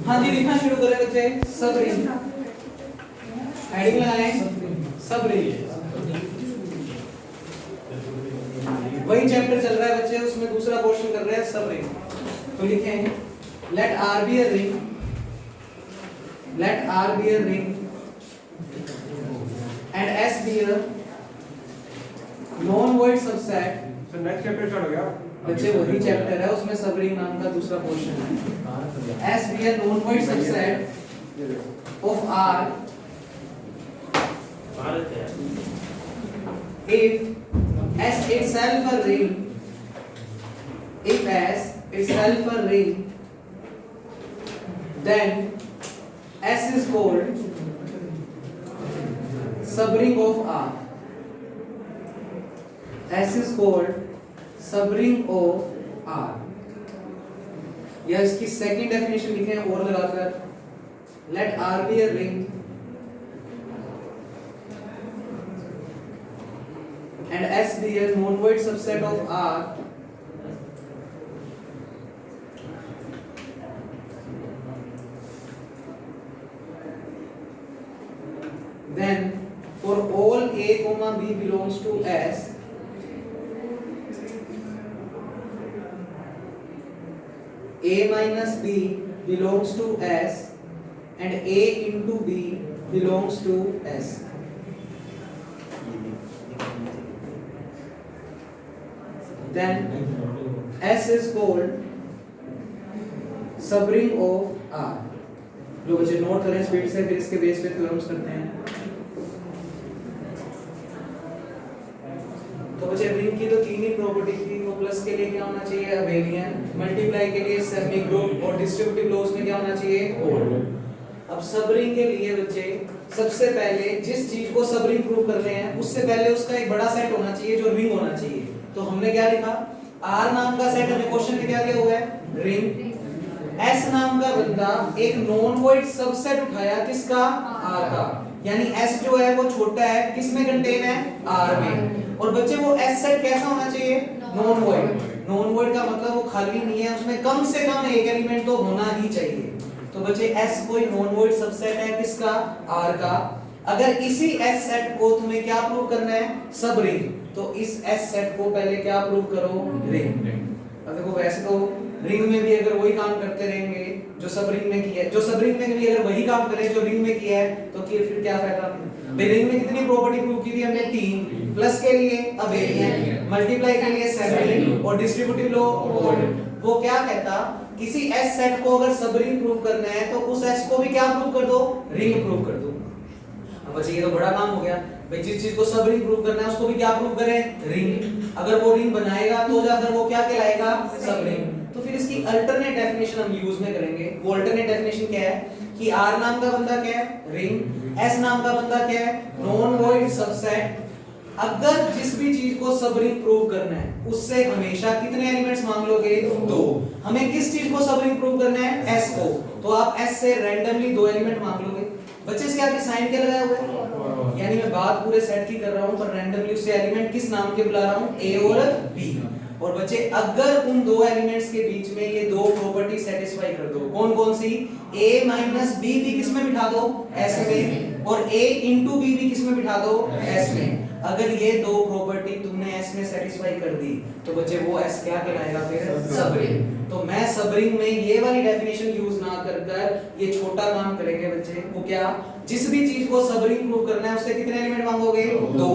हाँ जी, लिखना शुरू करें बच्चे। सब रिंग, हेडिंग लगाएं सब रिंग। वही चैप्टर चल रहा है बच्चे, उसमें दूसरा पोर्शन कर रहे हैं सब रिंग। तो लिखें let R be a ring, let R be a ring and S be a non void subset. Sir next chapter start हो गया बच्चे वही चैप्टर है, उसमें सब रिंग नाम का दूसरा पोर्शन है। S be a non void subset of R if S itself a ring, if S itself a ring, then S is called subring of R. S is called subring of R. या इसकी second definition लिखे हैं और लगाकर, let R be a ring and S be a non-void subset of R, then for all A comma B belongs to S, A minus B belongs to S and A into B belongs to S. Then S is called subring of R. लो बच्चे note करें speed से, फिर इसके base पे theorems करते हैं। तो बच्चे रिंग की तो तीन ही प्रॉपर्टी थी। वो प्लस के लिए क्या होना चाहिए, अबेलियन, मल्टीप्लाई के लिए सेमी ग्रुप और डिस्ट्रीब्यूटिव लॉस में क्या होना चाहिए, ओड। अब सबरिंग के लिए बच्चे सबसे पहले जिस चीज को सबरिंग प्रूव कर रहे हैं उससे पहले उसका एक बड़ा सेट होना चाहिए जो रिंग होना चाहिए। तो हमने क्या लिखा, R नाम का सेट हमें क्वेश्चन में क्या दिया हुआ है, रिंग। S नाम का बंदा एक नॉन वॉइड सबसेट उठाया किसका, R का, यानी S जो है वो छोटा है, किसमें कंटेन है, R में। और बच्चे वो S सेट कैसा होना चाहिए, नॉन वॉइड। नॉन वॉइड का मतलब वो खाली नहीं है, उसमें कम से कम एक एलिमेंट तो होना ही चाहिए। तो बच्चे S कोई नॉन वॉइड सबसेट है किसका, R का। अगर इसी S सेट को तुम्हें क्या प्रूव करना है, सब रिंग, तो इस S सेट को पहले क्या प्रूव करो, रिंग। अब देखो वैसे तो रिंग में भी अगर वही काम करते रहेंगे जो सब रिंग में किया है, जो सब रिंग में भी अगर वही काम करें जो रिंग में किया है, तो फिर क्या फायदा। रिंग में कितनी प्रॉपर्टी प्रूव की थी हमने, तीन। प्लस के लिए अबेलियन, मल्टीप्लाई के लिए सेमी और डिस्ट्रीब्यूटिव लॉ ओड। वो क्या कहता, किसी S सेट को अगर सब रिंग प्रूव करना है तो उस S को भी क्या प्रूव कर दो, रिंग प्रूव कर दो। अब बच्चे ये तो बड़ा काम हो गया भाई, जिस चीज को सब रिंग प्रूव करना है उसको भी क्या प्रूव करें, रिंग। अगर वो रिंग बनाएगा तो जाकर वो क्या कहलाएगा, सब रिंग। तो फिर इसकी अल्टरनेट डेफिनेशन हम यूज में करेंगे। वो अल्टरनेट डेफिनेशन क्या है कि R नाम का बंदा क्या है, रिंग। S नाम का बंदा क्या है, नॉन वॉइड सबसेट। अगर जिस भी चीज को सब रिंग प्रूव करना है उससे हमेशा कितने एलिमेंट्स मांग लोगे, दो। हमें किस चीज को सब रिंग प्रूव करना है, S को, तो आप S से रैंडमली दो एलिमेंट मांग लोगे। बच्चे इसके आगे साइन क्या लगाया हुआ है, यानी मैं बात पूरे सेट की कर रहा हूं पर रैंडमली उससे एलिमेंट किस नाम के बुला रहा हूं, A और B। और बच्चे अगर उन दो एलिमेंट्स के बीच में ये दो प्रॉपर्टी सेटिस्फाई कर दो, कौन कौन सी, A माइनस B भी किस में बिठा दो, S में, और A इंटू B भी किस में बिठा दो, S में। अगर ये दो प्रॉपर्टी तुमने S में सेटिस्फाई कर दी तो बच्चे वो S क्या कहलाएगा, फिर सबरिंग। तो मैं सबरिंग में ये वाली डेफिनेशन यूज ना कर ये छोटा काम करेंगे बच्चे। वो क्या, जिस भी चीज को सबरिंग प्रूव करना है उससे कितने एलिमेंट मांगोगे, दो।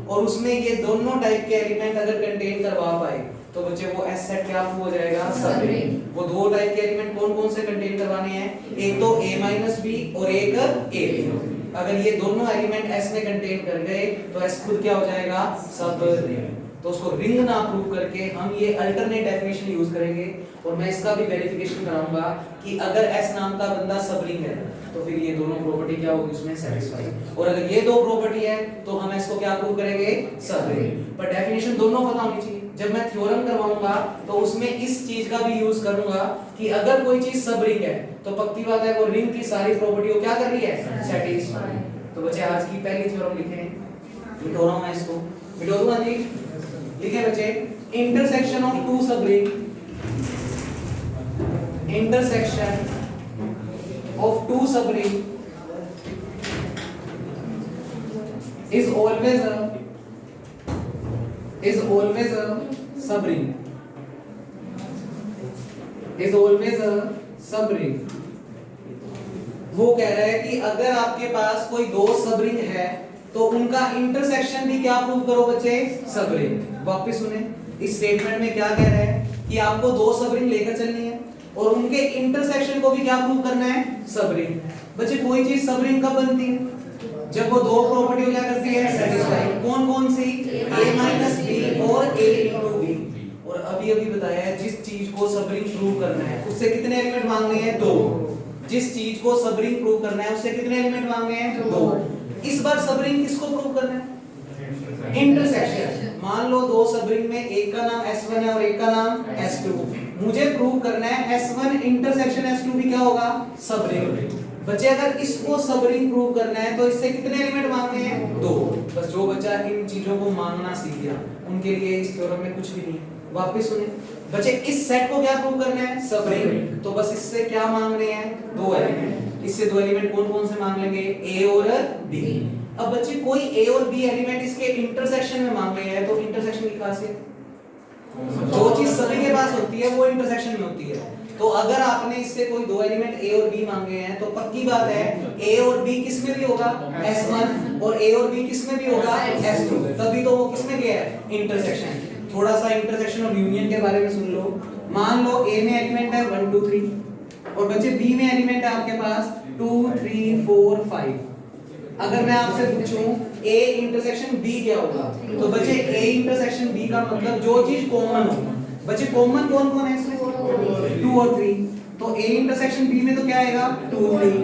और उसमें ये दोनों टाइप के एलिमेंट अगर कंटेन करवा पाए तो बच्चे वो S सेट क्या हो जाएगा, सबरिंग। वो दो टाइप के एलिमेंट कौन कौन से कंटेन करवाने हैं, एक तो A माइनस B और एक A B। अगर ये दोनों एलिमेंट S में कंटेन कर गए तो S खुद क्या हो जाएगा, सब रिंग। तो उसको रिंग ना प्रूव करके हम ये अल्टरनेट डेफिनेशन यूज करेंगे। और मैं इसका भी वेरिफिकेशन कराऊंगा कि अगर S नाम का बंदा सब रिंग है तो फिर ये दोनों प्रॉपर्टी क्या होगी उसमें सेटिस्फाई। और अगर ये दो प्रॉपर्टी है तो हम इसको क्या प्रूव करेंगे, सब रिंग। पर डेफिनेशन दोनों पता होनी चाहिए। जब मैं थ्योरम करवाऊंगा तो उसमें इस चीज का भी यूज करूंगा कि अगर कोई चीज सब रिंग है तो पक्की बात है वो रिंग की सारी प्रॉपर्टी को क्या कर रही है, सेटिस्फाई। तो बच्चे आज की पहली थ्योरम लिखें, मिटो रहा हूं मैं इसको, मिटो दूंगा जी। लिखे बच्चे, इंटरसेक्शन ऑफ टू सब ring, intersection of two subring is always a subring, is always a subring। वो कह रहा है कि अगर आपके पास कोई दो सबरिंग है तो उनका इंटरसेक्शन भी क्या प्रूव करो बच्चे, सबरिंग। वापस सुने, इस स्टेटमेंट में क्या कह रहा है कि आपको दो सबरिंग लेकर चलनी है और उनके इंटरसेक्शन को भी क्या प्रूव करना है, सबरिंग। बच्चे कोई चीज सबरिंग कब बनती है, जब वो दो प्रॉपर्टी को क्या करती है, सेटिस्फाई। कौन कौन सी, a माइनस बी और a इंटू बी। और अभी अभी बताया है जिस चीज को सबरिंग प्रूव करना है उससे कितने एलिमेंट मांगने हैं, दो। जिस चीज को सबरिंग प्रूव करना है उससे कितने एलिमेंट मांगने हैं, दो। इस बार सबरिंग किसको प्रूव करना है, इंटरसेक्शन। मान लो दो सबरिंग में एक का नाम S1 है और एक का नाम S2। मुझे प्रूव करना है S1 इंटरसेक्शन S2 भी क्या होगा, सबरिंग। बच्चे अगर इसको सबरिंग प्रूव करना है तो इससे कितने एलिमेंट मांगने हैं, दो। बस जो बच्चा इन चीजों को मांगना सीख गया उनके लिए इस थ्योरम में कुछ भी नहीं। वापस सुने बच्चे, इस सेट को क्या प्रूव करना है, सबरिंग। तो बस इससे क्या मांगने हैं, दो एलिमेंट। इससे दो एलिमेंट कौन कौन से मांग लेंगे, A और B। अब बच्चे कोई A और B एलिमेंट इसके इंटरसेक्शन में मांगे हैं तो इंटरसेक्शन की खासियत, जो चीज सभी के पास होती है वो इंटरसेक्शन में होती है। तो अगर आपने इससे कोई दो एलिमेंट A और B मांगे हैं तो पक्की बात है A और B किस में भी होगा, S1, और A और B किस में भी होगा, S2। तभी तो वो किस में गया है, इंटरसेक्शन। थोड़ा सा इंटरसेक्शन और यूनियन के बारे में सुन लो। मान लो A में एलिमेंट है 1 2 3 और बच्चे B में एलिमेंट है आपके पास 2 3 4 5। अगर मैं आपसे पूछूं A इंटरसेक्शन B क्या होगा, तो बच्चे A इंटरसेक्शन B का मतलब जो चीज कॉमन हो। बच्चे कॉमन कौन कौन है इसमें, 2 और 3। तो A इंटरसेक्शन B में तो क्या आएगा, 2 3।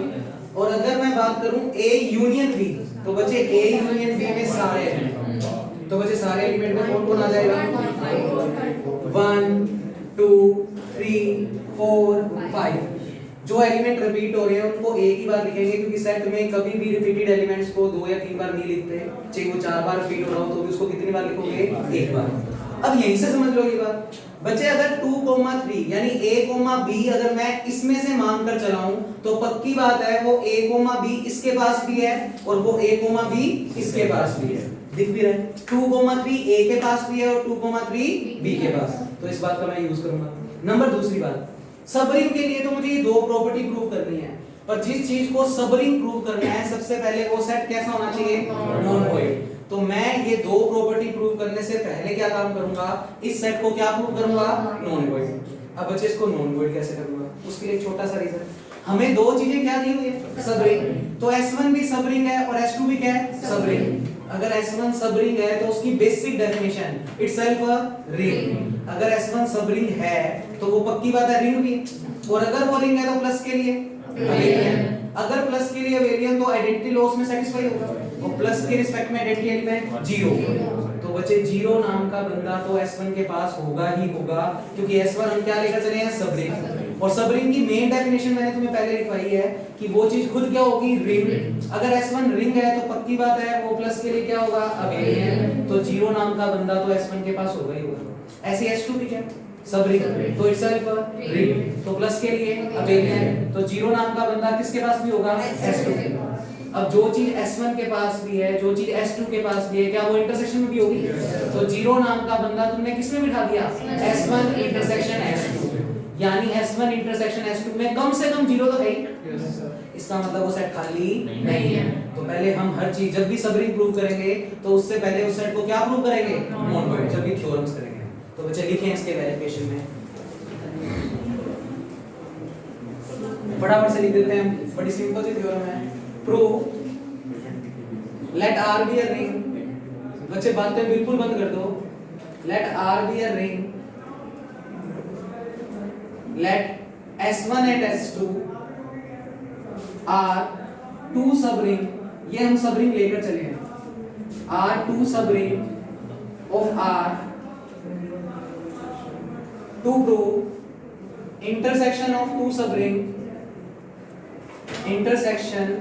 और अगर मैं बात करूं A यूनियन B, तो बच्चे A यूनियन B में सारे एलिमेंट, तो बच्चे सारे एलिमेंट में कौन कौन आ जाएगा, 1 2 3 4 5। जो एलिमेंट रिपीट हो रहे हैं उनको एक ही बार लिखेंगे, क्योंकि सेट में कभी भी रिपीटेड एलिमेंट्स को दो या तीन बार नहीं लिखते। चाहे वो 4 बार रिपीट हो रहा हो तो भी उसको कितनी बार लिखोगे, एक बार। अब यहीं से समझ लो ये बात बच्चे, अगर 2 3 यानी A B अगर मैं इसमें से मांग कर चलाऊं तो पक्की बात है वो A B इसके पास भी है और वो A B इसके पास भी है। दिख भी रहा है 2 3 A के पास भी है और 2 3 B के पास। तो इस बात का मैं यूज करूंगा। नंबर दूसरी बात, सबरिंग के लिए तो मुझे ये दो प्रॉपर्टी प्रूव करनी है, पर जिस चीज को सबरिंग प्रूव करना है सबसे पहले वो सेट कैसा होना चाहिए, नॉन वॉइड। तो मैं ये दो प्रॉपर्टी प्रूव करने से पहले क्या काम करूंगा, इस सेट को क्या प्रूव करूंगा, नॉन वॉइड। अब बच्चे इसको नॉन वॉइड कैसे करूंगा, उसके लिए एक छोटा सा रीजन, हमें दो चीजें क्या दी हुई है, सबरिंग। तो S1 भी सबरिंग है और S2 भी क्या है, सबरिंग। अगर S1 सबरिंग है तो उसकी basic definition itself a ring. अगर S1 सबरिंग है तो वो पक्की बात है रिंग भी, और अगर वो रिंग है तो प्लस के लिए अबेलियन। अगर प्लस के लिए अबेलियन तो आइडेंटिटी लॉस में सेटिस्फाई होगा, और प्लस के रिस्पेक्ट में आइडेंटिटी एलिमेंट 0। तो बच्चे 0 नाम का बंदा तो S1 के पास होगा ही होगा, क्योंकि S1 हम क्या लेकर चले हैं, सबरिंग। और सबरिंग की मेन डेफिनेशन मैंने तुम्हें पहले लिखवाई है कि वो चीज खुद क्या होगी, रिंग। अगर S1 रिंग है तो पक्की बात है वो प्लस के लिए क्या होगा, अबेलियन। तो 0 नाम का बंदा तो S1 के पास होगा ही होगा। ऐसे S2 भी क्या, सबरिंग, तो इटसेल्फ रिंग। तो प्लस के लिए अबेलियन, तो 0 नाम का बंदा किसके पास भी होगा, S2। अब जो चीज S1 के पास भी है, जो चीज S2 के पास भी है, क्या वो इंटरसेक्शन में भी होगी। तो 0 नाम का बंदा तुमने किसमें बिठा दिया, S1 इंटरसेक्शन S2। यानी S1 इंटरसेक्शन S2 में कम से कम 0 तो है ही। इसका मतलब वो सेट खाली नहीं है। तो पहले हम हर चीज जब भी सबरिंग प्रूव करेंगे तो उससे पहले उस सेट को क्या प्रूव करेंगे, नॉन वॉइड, जब भी थ्योरम्स करेंगे। तो बच्चे लिखें इसके वेरिफिकेशन में, फटाफट से लिख देते हैं, बड़ी सिंपल सी थ्योरम है। Prove let R be a ring. बच्चे बातें बिल्कुल बंद कर दो। Let R be a ring, let S1 and S2 are two subring, ये हम सबरिंग लेकर चले हैं, are two subring of R to prove intersection of two subring, intersection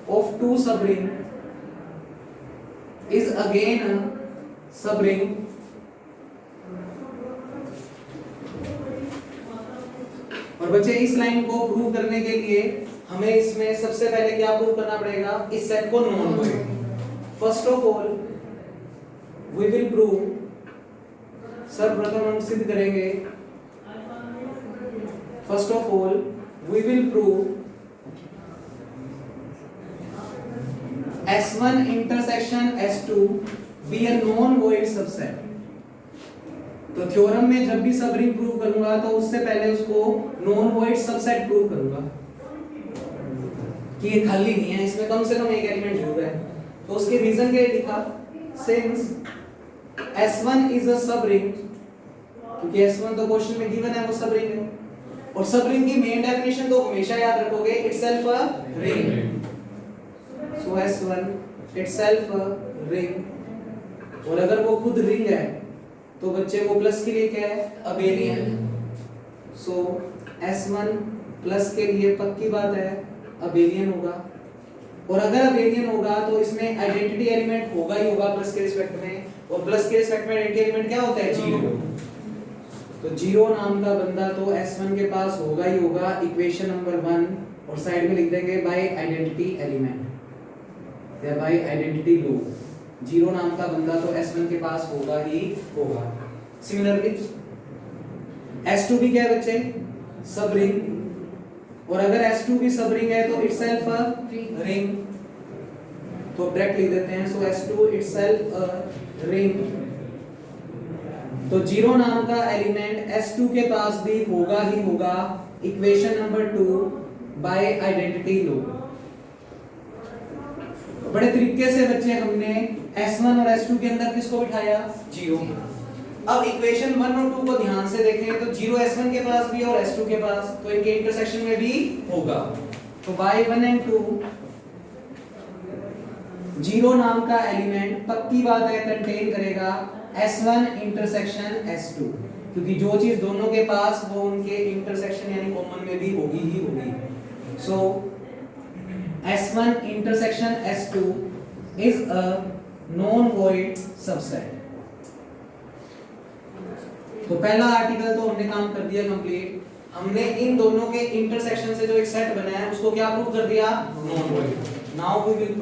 of two subring is again a subring और और बच्चे इस line को प्रूव करने के लिए हमें इसमें सबसे पहले क्या प्रूव करना पड़ेगा, इस सेट को non void. First of all we will prove, सर्वप्रथम हम सिद्ध करेंगे, first of all we will prove S1 intersection S2 be a non void subset. तो थ्योरम में जब भी सब रिंग प्रूव करूंगा तो उससे पहले उसको नॉन वॉइड सबसेट प्रूव करूंगा कि ये खाली नहीं है, इसमें कम से कम एक एलिमेंट जरूर है। तो उसके रीजन क्या लिखा, सिंस S1 इज अ सब रिंग, क्योंकि S1 तो क्वेश्चन में गिवन है, वो सब रिंग है। और सब रिंग की मेन डेफिनेशन तो हमेशा याद रखोगे, itself a ring. So S1 itself a ring. और अगर वो खुद रिंग है तो बच्चे वो प्लस के लिए क्या है, अबेलियन। सो S1 प्लस के लिए पक्की बात है अबेलियन होगा। और अगर अबेलियन होगा तो इसमें आइडेंटिटी एलिमेंट होगा ही होगा प्लस के रिस्पेक्ट में, और प्लस के रिस्पेक्ट में आइडेंटिटी एलिमेंट क्या होता है, जीरो। तो जीरो नाम का बंदा तो S1 के पास होगा ही होगा, इक्वेशन नंबर 1। और साइड में लिख देंगे बाय आइडेंटिटी एलिमेंट या बाय आइडेंटिटी लो। जीरो नाम का बंदा तो S1 के पास होगा ही होगा। सिमिलरली S2 भी क्या है बच्चे, सब रिंग। और अगर S2 भी सब रिंग है तो इटसेल्फ अ रिंग। तो डायरेक्ट लिख देते हैं, सो S2 इटसेल्फ अ रिंग। तो जीरो नाम का एलिमेंट S2 के पास भी होगा ही होगा, इक्वेशन नंबर 2 बाय आइडेंटिटी लो। बड़े तरीके से बच्चे हमने S1 और S2 के अंदर किसको बिठाया, जीरो। अब इक्वेशन 1 और 2 को ध्यान से देखें तो जीरो S1 के पास भी और S2 के पास, तो इनके इंटरसेक्शन में भी होगा। तो बाय 1 एंड 2 जीरो नाम का एलिमेंट पक्की बात है कंटेन करेगा S1 इंटरसेक्शन S2, क्योंकि जो चीज दोनों के पास वो उनके इंटरसेक्शन यानी कॉमन में भी होगी ही होगी। सो S1 intersection S2 is a non-void subset। तो पहला आर्टिकल तो हमने काम कर दिया कंप्लीट। हमने इन दोनों के इंटरसेक्शन से जो एक सेट बनाया है उसको क्या प्रूव कर दिया, non void. Now we will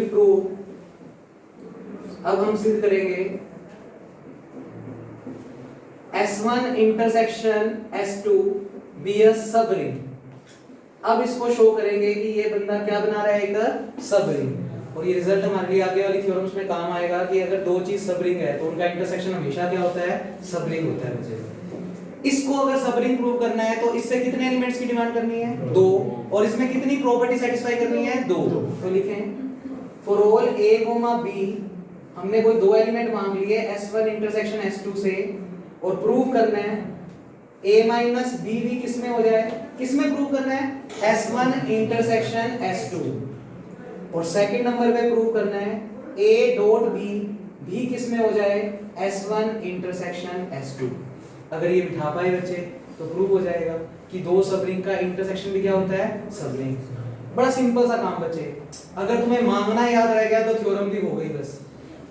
prove, अब हम सिद्ध करेंगे S1 इंटरसेक्शन S2 बी अ सब रिंग। अब इसको शो करेंगे कि ये बंदा क्या बना रहा है, एक सब रिंग। और ये रिजल्ट हमारे लिए आगे वाली थ्योरम्स में काम आएगा कि अगर दो चीज सब रिंग है तो उनका इंटरसेक्शन हमेशा क्या होता है, सब रिंग होता है बच्चे। इसको अगर सब रिंग प्रूव करना है तो इससे कितने एलिमेंट्स की डिमांड करनी है, 2। और इसमें कितनी प्रॉपर्टी सेटिस्फाई करनी है, 2। तो लिखें फॉर ऑल a, b हमने कोई दो एलिमेंट मांग लिए S1 इंटरसेक्शन S2 से, और प्रूव करना है a माइनस b भी किसमें हो जाए, किसमें प्रूव करना है, S1 इंटरसेक्शन S2। और सेकंड नंबर पे प्रूव करना है a डॉट b भी किसमें हो जाए, S1 इंटरसेक्शन S2। अगर ये बिठा पाए बच्चे तो प्रूव हो जाएगा कि दो सब रिंग का इंटरसेक्शन भी क्या होता है, सब रिंग। बड़ा सिंपल सा काम बच्चे, अगर तुम्हें मांगना याद रह गया तो थ्योरम भी हो गई बस।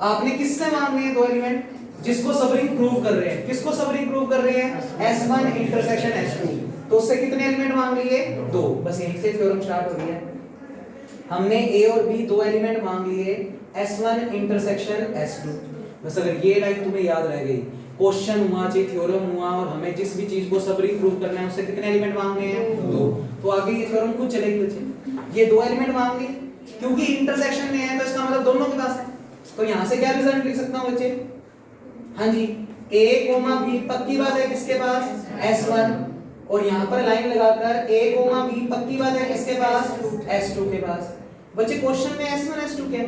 आपने किससे मांगने हैं, दो एलिमेंट जिसको सब रिंग प्रूव कर रहे हैं। किसको सब रिंग प्रूव कर रहे हैं, S1 इंटरसेक्शन S2। तो उससे कितने एलिमेंट मांग लिए, 2। बस यहीं से थ्योरम स्टार्ट हो गया। हमने A और B दो एलिमेंट मांग लिए S1 इंटरसेक्शन S2। बस अगर ये लाइन तुम्हें याद रह गई, क्वेश्चन हुआ चाहे थ्योरम हुआ और हमें जिस भी चीज को सब रिंग प्रूव करना है उससे कितने एलिमेंट मांगने हैं, 2। तो आगे ये थ्योरम खुद चलेगी बच्चे। ये दो एलिमेंट मांग लिए क्योंकि इंटरसेक्शन में है तो इसका मतलब दोनों के पास है। तो यहां से क्या रिजल्ट लिख सकता हूं बच्चे, हाँ जी, a, b पक्की बात है किसके पास, S1। और यहाँ पर लाइन लगाकर a, b पक्की बात है किसके पास, S2 के पास। बच्चे क्वेश्चन में S1 S2 क्या है,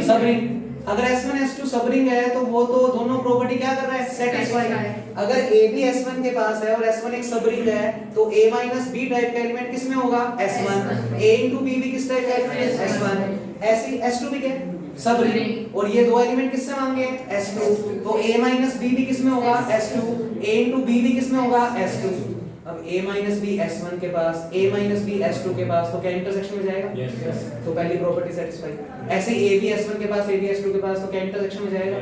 सब रिंग। अगर S1 S2 सब रिंग है तो वो तो दोनों प्रॉपर्टी क्या कर रहा है, सेटिस्फाई। अगर a भी S1 के पास है और S1 एक सब रिंग है तो a माइनस b टाइप का एलिमेंट किसमें होगा, S1। a into b भी किस टाइप का एलिमेंट, S1। ऐसे S2 भी क्या है, सब रिंग। और ये दो एलिमेंट किससे मांगे, S2। तो a माइनस b भी किसमें होगा, S2। a into b भी किसमें होगा, S2। अब a माइनस बी S1 के पास, a माइनस बी S2 के पास, तो क्या इंटरसेक्शन में जाएगा? Yes. तो पहली प्रॉपर्टी सेटिस्फाई। ऐसे ही a भी S1 के पास, a भी S2 के पास, तो क्या इंटरसेक्शन में जाएगा?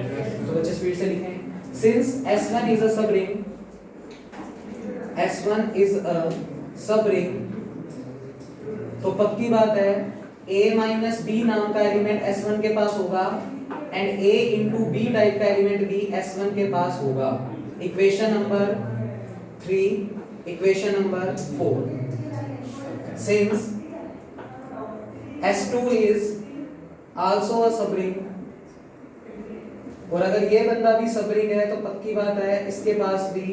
तो बच्चे स्पीड से लिखें। Since S1 is a subring, S1 is a subring, तो पक्की बात है a माइनस बी नाम का एलिमेंट S1 के पास होगा and a into b type का एलिमेंट भी S1 के पास होगा। Equation number 3, equation number 4। Since S2 is also a subring, और अगर ये बंदा भी सबरिंग है तो पक्की बात है इसके पास भी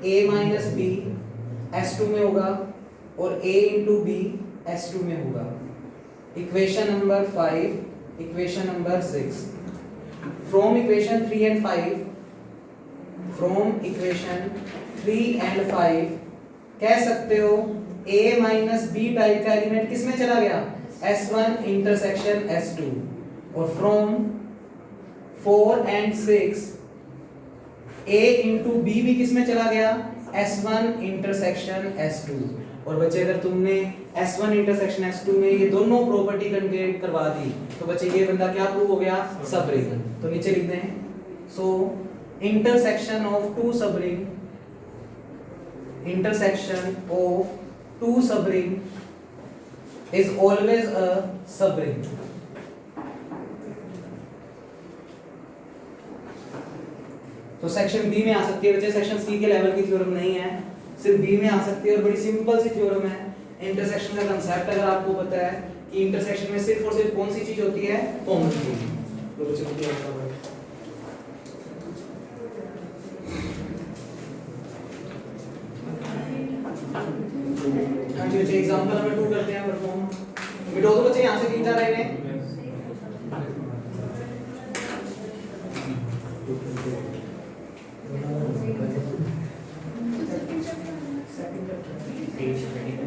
a माइनस बी S2 में होगा और a इंटू बी S2 में होगा। Equation number 5, equation number 6। From equation 3 and 5, from equation 3 and 5 कह सकते हो a माइनस बी टाइप का एलिमेंट किस में चला गया? S1 इंटरसेक्शन S2, और from 4 and 6 a into b भी किस में चला गया? S1 intersection S2। और बच्चे अगर तुमने S1 इंटरसेक्शन S2 में ये दोनों प्रॉपर्टी कंकेट करवा दी तो बच्चे ये बंदा क्या प्रूव हो गया? सबरिंग। तो नीचे लिखते हैं, so intersection of two subring, intersection of two subring is always a subring। तो सेक्शन बी में आ सकती है बच्चे, सेक्शन सी के लेवल की थ्योरम नहीं है, सिर्फ बी में आ सकती है और बड़ी सिंपल सी थ्योरम है। इंटरसेक्शन का कंसेप्ट अगर आपको पता है कि इंटरसेक्शन में सिर्फ और सिर्फ कौन सी चीज होती है? कॉमन चीज। तो बच्चे को क्या बच्चे एग्जांपल नंबर 2 करते हैं परफॉर्म। वीडियो तो बच्चे यहां से 3-4 रहे हैं।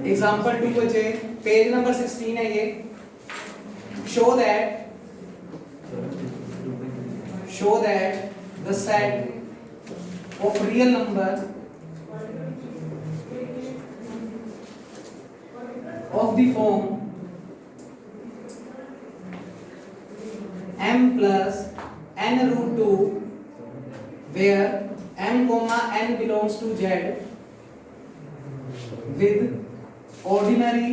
एग्जांपल 2 बच्चे पेज नंबर 16 है ये। Show that the set of real number of the form m plus n root 2 where m comma n belongs to z with ordinary।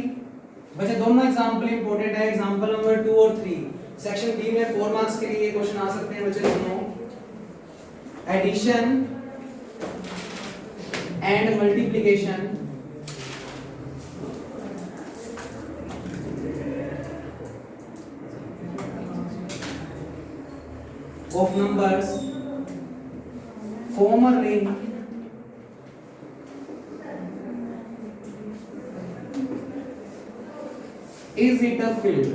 बच्चे दोनों एग्जांपल इंपॉर्टेंट है, एग्जांपल नंबर 2 और 3। सेक्शन बी में 4 marks के लिए question आ सकते हैं बच्चे दोनों। Addition and multiplication of numbers form a ring is it a field?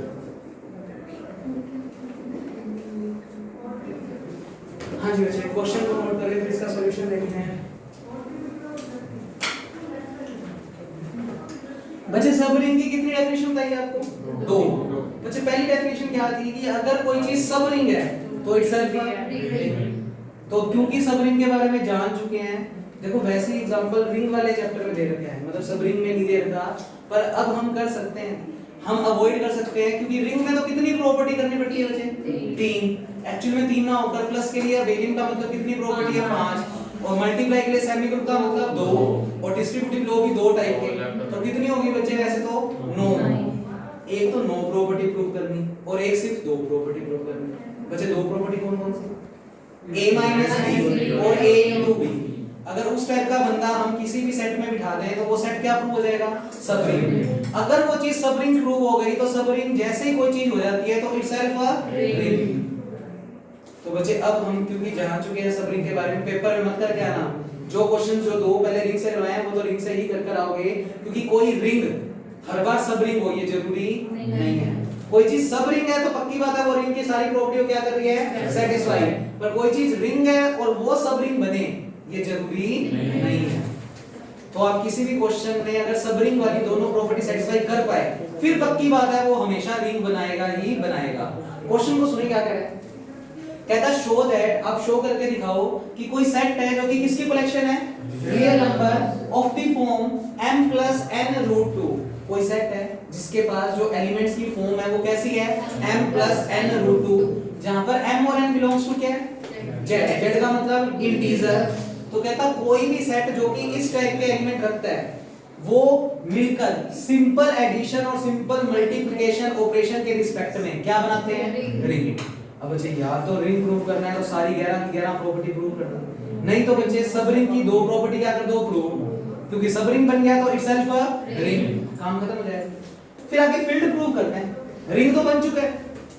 हाँ जी बच्चे क्वेश्चन को नोट करें फिर इसका सॉल्यूशन देखते हैं। बच्चे सब रिंग की कितनी डेफिनेशन बताई आपको? 2। बच्चे पहली डेफिनेशन क्या थी कि अगर कोई चीज सब रिंग है तो इटसेल्फ रिंग। तो क्योंकि सब रिंग के बारे में जान चुके हैं, देखो वैसे ही एग्जांपल रिंग वाले चैप्टर में दे रखा है, मतलब सब रिंग में नहीं दे रखा, पर अब हम कर सकते हैं, हम अवॉइड कर सकते हैं क्योंकि रिंग में तो कितनी प्रॉपर्टी करनी पड़ती है बच्चे? 3। एक्चुअल में 3 ना होकर प्लस के लिए वेरिएंट का मतलब कितनी प्रॉपर्टी है? 5, और मल्टीप्लाई के लिए सेमी ग्रुप का मतलब 2, और डिस्ट्रीब्यूटिव लो भी 2 टाइप के, तो कितनी होगी बच्चे वैसे तो 9। एक तो 9 प्रॉपर्टी प्रूव करनी और एक सिर्फ 2 प्रॉपर्टी प्रूव करनी। बच्चे 2 प्रॉपर्टी कौन कौन सी? a माइनस b और a इनटू b। अगर उस टाइप का बंदा हम किसी भी सेट में बिठा दें तो वो सेट क्या प्रूव हो जाएगा? सब रिंग। अगर वो चीज सब रिंग प्रूव हो गई तो सब रिंग जैसे ही कोई चीज हो जाती है तो इटसेल्फ अ रिंग। तो बच्चे अब हम क्योंकि जान चुके हैं सब रिंग के बारे में, पेपर में मत कर क्या ना, जो क्वेश्चन जो 2 पहले रिंग से करवाए हैं वो तो रिंग से ही कर आओगे, क्योंकि कोई रिंग हर बार सब रिंग हो ये जरूरी नहीं है। कोई चीज सब रिंग है तो पक्की बात है वो रिंग की सारी प्रॉपर्टी क्या कर रही है? सेटिस्फाई। पर कोई चीज रिंग है और वो सब रिंग बने ये जरूरी नहीं है। तो आप किसी भी क्वेश्चन में अगर सब रिंग वाली दोनों प्रॉपर्टी सेटिस्फाई कर पाए फिर पक्की बात है वो हमेशा रिंग बनाएगा ही बनाएगा। क्वेश्चन को सुनिए क्या कह रहा है। कहता शो दैट, आप शो करके दिखाओ कि कोई सेट है जो कि किसकी कलेक्शन है, real number of the form m plus n root 2। कोई सेट है जिसके पास जो एलिमेंट्स की फॉर्म है वो कैसी है, m plus n रूट 2, जहां पर m और n बिलोंग्स टू क्या है, z। z का मतलब इंटीजर। तो कहता कोई भी सेट जो कि इस टाइप के एलिमेंट रखता है वो मिलकर सिंपल एडिशन और सिंपल मल्टीप्लिकेशन ऑपरेशन के रिस्पेक्ट में क्या बनाते हैं, रिंग। अब बच्चे या तो रिंग प्रूव करना है तो सारी 11 की 11 प्रॉपर्टी प्रूव करना, नहीं तो बच्चे सब रिंग की दो प्रॉपर्टी क्या कर दो, प्रूव, क्योंकि सब रिंग बन गया तो इटसेल्फ अ रिंग, काम खत्म हो जाएगा। फिर आगे फील्ड प्रूव करना है, रिंग तो बन चुका है,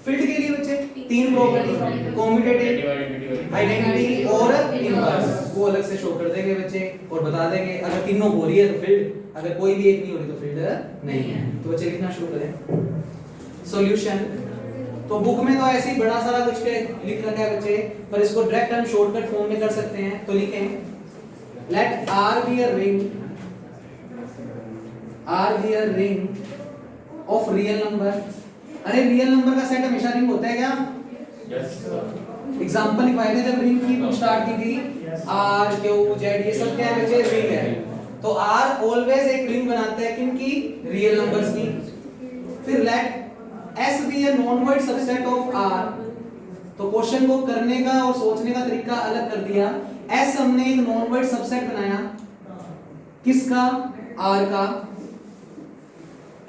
फील्ड के लिए बच्चे तीन प्रॉपर्टी, कॉम्यूटेटिव, आइडेंटिटी और इनवर्स, वो अलग से शो कर देंगे बच्चे और बता देंगे अगर तीनों हो रही है तो फील्ड, अगर कोई भी एक नहीं हो रही तो फील्ड नहीं है। तो बच्चे लिखना शुरू करें। सॉल्यूशन तो बुक में तो ऐसे ही बड़ा सारा कुछ लिख रखा है बच्चे, पर इसको डायरेक्ट हम शॉर्टकट फॉर्म में कर सकते हैं। तो लिखें late R be a ring, R be a ring of real number। अरे रियल नंबर का सेट हमेशा रिंग होता है क्या? Yes sir. एग्जांपल लिखवाए थे जब रिंग की स्टार्ट की थी, R Q Z ये सब क्या है बच्चे, रिंग है। तो R ऑलवेज एक रिंग बनाता है किनकी, रियल नंबर्स की। फिर लेट S be a non-void subset of R। तो क्वेश्चन को करने का और सोचने का तरीका अलग कर दिया। S हमने एक नॉन-वॉइड सबसेट बनाया, किसका, R का।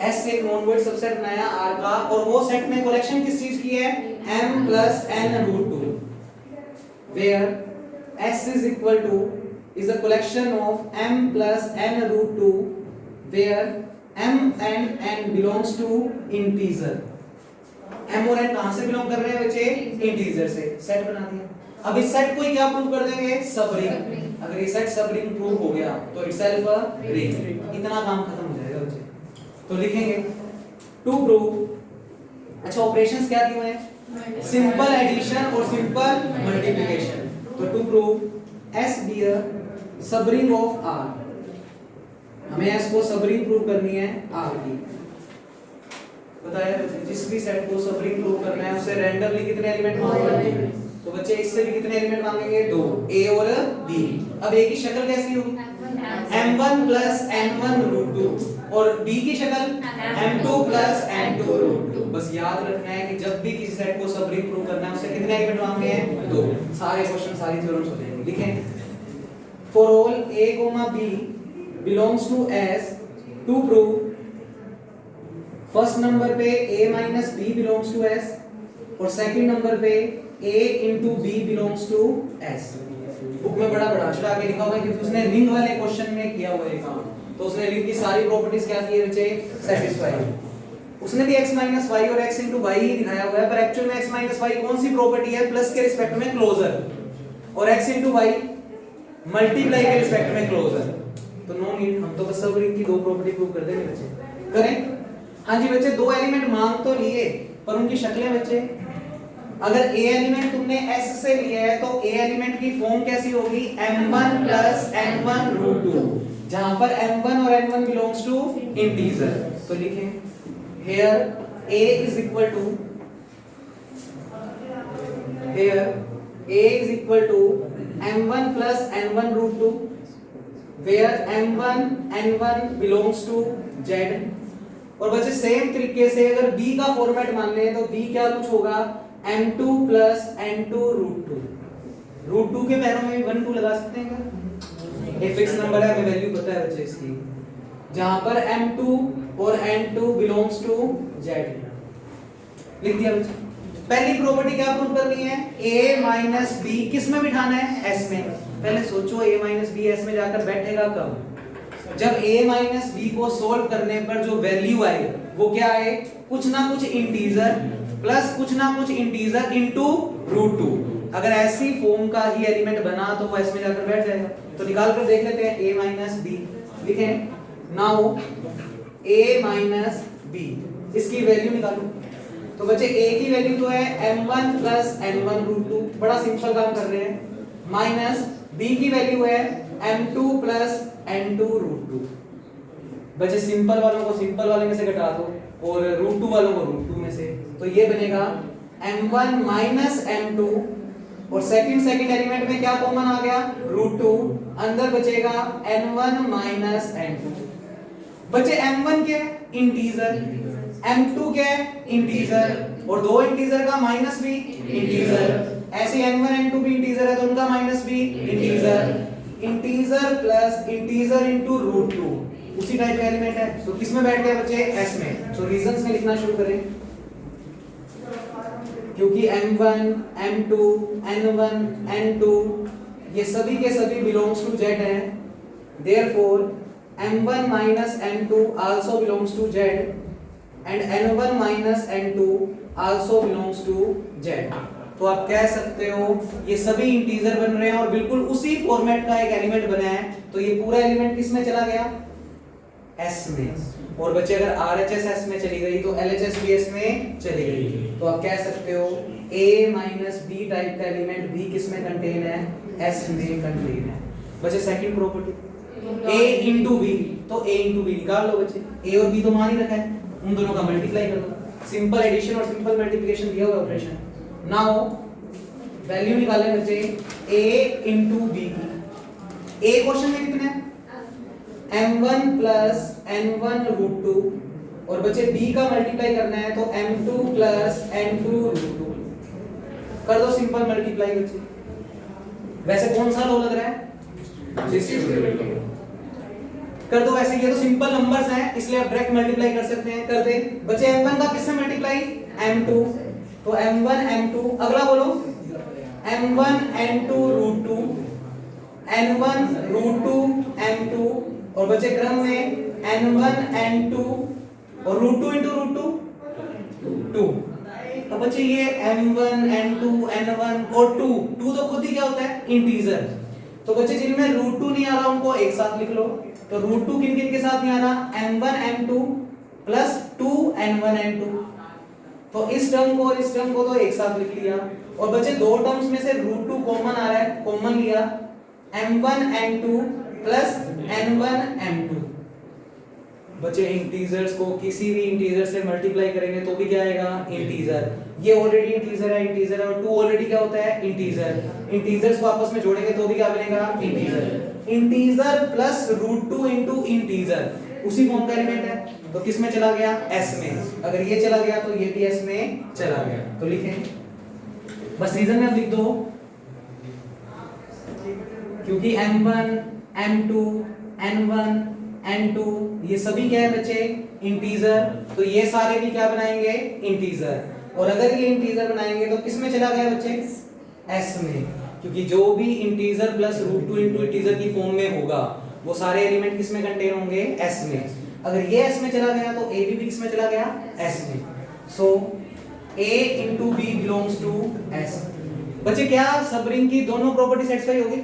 S एक नॉन-वॉइड सबसेट बनाया R का, और वो सेट में कलेक्शन किस चीज की है, m plus n root 2, where S is equal to is a collection of m plus n root 2, where m and n belongs to integer। m और n कहां से बिलोंग कर रहे हैं बच्चे, इंटीजर से। सेट बना दिया। अब इस सेट को ही क्या प्रूव कर देंगे, सब रिंग। अगर ये सेट सब रिंग प्रूव हो गया तो इटसेल्फ अ रिंग, इतना काम खत्म हो जाएगा बच्चे। तो लिखेंगे टू प्रूव, अच्छा ऑपरेशंस क्या दिए हुए हैं, सिंपल एडिशन और सिंपल मल्टीप्लिकेशन। तो to prove S be a subring of R, हमें S को सबरिंग प्रूव करनी है R की। बताया जिस भी सेट को सबरिंग प्रूव करना है उससे रैंडमली कितने एलिमेंट मांगेंगे, तो बच्चे इससे भी कितने एलिमेंट मांगेंगे, दो, A और B। अब A की शक्ल कैसी होगी, m1 plus n1 root 2, और B की शक्ल m2 plus n2 root 2। बस याद रखना है कि जब भी किसी सेट को सबरिंग प्रूव करना है उससे कितने एलिमेंट मांगने हैं, दो। सारे क्वेश्चन सारी थ्योरम्स हो जाएंगे। लिखें for all A, B belongs to S, to prove first number पे A minus B belongs to S, और सेकंड नंबर पे A into B belongs to S। Book में बड़ा बड़ा अक्षर आगे लिखा हुआ है क्योंकि उसने रिंग वाले क्वेश्चन में किया हुआ है काम, तो उसने रिंग की सारी प्रॉपर्टीज क्या की है बच्चे, सेटिस्फाई। उसने भी x minus y और x into y ही दिखाया हुआ है, पर एक्चुअल में x minus y कौन सी प्रॉपर्टी है, प्लस के रिस्पेक्ट में क्लोजर, और x into y मल्टीप्लाई के रिस्पेक्ट में क्लोजर। तो नो नीड, हम तो बस सब रिंग की दो प्रॉपर्टी प्रूव कर देंगे बच्चे। करें? हाँ जी बच्चे, दो एलिमेंट मांग तो लिए पर उनकी शक्लें बच्चे, अगर A एलिमेंट तुमने S से लिया है तो A एलिमेंट की फॉर्म कैसी होगी, m1 plus n1 root 2, जहां पर m1 और n1 belongs to integer। तो लिखें here A is equal to, here A is equal to m1 plus n1 root 2, where m1 n1 belongs to Z। और बच्चे सेम तरीके से अगर B का फॉर्मेट मान ले तो B क्या कुछ होगा, m2 plus n2 root 2। Root 2 के पैरों में भी 1 2 लगा सकते हैं क्या, ये फिक्स नंबर है, हमें वैल्यू पता है बच्चे इसकी, जहां पर m2 और n2 belongs to Z। लिख दिया बच्चे। पहली प्रॉपर्टी क्या प्रूव करनी है, A minus B किस में बिठाना है, S में। पहले सोचो A minus B S में जाकर बैठेगा कब, जब A minus B को सोल्व करने पर जो वैल्यू आए वो क्या आए, कुछ ना कुछ इंटीजर प्लस कुछ ना कुछ इंटीजर इनटू रूट 2। अगर ऐसी फॉर्म का ही एलिमेंट बना तो वो S में जाकर बैठ जाएगा। तो निकाल कर देख लेते हैं A minus B। लिखें नाउ A minus B, इसकी वैल्यू निकालो। तो बच्चे A की वैल्यू तो है m1 plus n1 root 2, बड़ा सिंपल काम कर रहे हैं, माइनस B की वैल्यू है m2 plus n2 root 2। बच्चे सिंपल वालों को सिंपल वाले में से घटा दो और रूट 2 वालों को रूट 2 में से, तो ये बनेगा m1 minus m2 और सेकंड एलिमेंट में क्या कॉमन आ गया, √2, अंदर बचेगा n1 माइनस n2। बचे m1 क्या है, इंटीजर, m2 क्या है, इंटीजर, और दो इंटीजर का माइनस भी इंटीजर, ऐसे n1 n2 भी इंटीजर है तो उनका माइनस भी integer, integer plus integer into √2 उसी टाइप का एलिमेंट है। तो किस में बैठ गया बच्चे, s में। तो रीजंस में लिखना शुरू करें, क्योंकि m1 m2 n1 n2 ये सभी के सभी बिलोंग्स टू z हैं, therefore m1 minus m2 also belongs to z and n1 minus n2 also belongs to z। तो आप कह सकते हो ये सभी इंटीजर बन रहे हैं और बिल्कुल उसी फॉर्मेट का एक एलिमेंट बना है। तो ये पूरा एलिमेंट किस में चला गया, s में। और बच्चे अगर RHS s में चली गई तो LHS भी s में चली गई। तो आप कह सकते हो a minus b टाइप का एलिमेंट भी किस में कंटेन है, s में कंटेन है। बच्चे second property a into b, तो a into b निकाल लो बच्चे, a और b तो मान ही रखा है, उन दोनों का मल्टीप्लाई कर दो। सिंपल एडिशन और सिंपल मल्टीप्लिकेशन दिया हुआ ऑपरेशन। नाउ वैल्यू निकालें बच्चे a into b की। a क्वेश्चन में कितने हैं, m1 plus n1 √2, और बच्चे b का मल्टीप्लाई करना है तो m2 plus n2 √2। कर दो सिंपल मल्टीप्लाई बच्चे। वैसे कौन सा लो लग रहा है, कर दो। वैसे ये तो सिंपल नंबर्स हैं इसलिए आप डायरेक्ट मल्टीप्लाई कर सकते हैं, कर दे बच्चे। m1 का किससे मल्टीप्लाई, m2, तो m1 m2, अगला बोलो m1 n2 √2, n1 √2 m2, और बच्चे क्रम में n1 n2 और √2 into √2 2। तो बच्चे ये m1 n2 n1 और 2 तो खुद ही क्या होता है, इंटीजर। तो बच्चे जिनमें √2 नहीं आ रहा उनको एक साथ लिख लो। तो √2 किन किन के साथ नहीं आ रहा, m1 m2 plus 2 n1 n2। तो इस टर्म को और इस टर्म को तो एक साथ लिख लिया। और बच्चे दो टर्म्स में से √2 कॉमन आ रहा है, कॉमन लिया, m1 n2 plus n1 m2। बच्चे इंटीजर्स को किसी भी इंटीजर से मल्टीप्लाई करेंगे तो भी क्या आएगा, इंटीजर। ये ऑलरेडी इंटीजर है और 2 ऑलरेडी क्या होता है, इंटीजर। इंटीजर्स को आपस में जोड़ेंगे तो भी क्या बनेगा, integer. Integer plus √2 into integer उसी फॉर्म का एलिमेंट है। तो किस में चला गया, s में। अगर ये चला गया तो ये भी s में चला गया। तो लिखें बस, रीजन में आप लिख दो, क्योंकि m1 m2 n1 n2 ये सभी क्या है बच्चे, इंटीजर। तो ये सारे भी क्या बनाएंगे, इंटीजर। और अगर ये इंटीजर बनाएंगे तो किस में चला गया बच्चे, s में, क्योंकि जो भी इंटीजर प्लस √2 इनटू इंटीजर की फॉर्म में होगा वो सारे एलिमेंट किस में कंटेन होंगे, s में। अगर ये s में चला गया तो a भी किस में चला गया, s में। सो a into b belongs to s। बच्चे क्या सब रिंग की दोनों प्रॉपर्टी सेटिस्फाई होगी?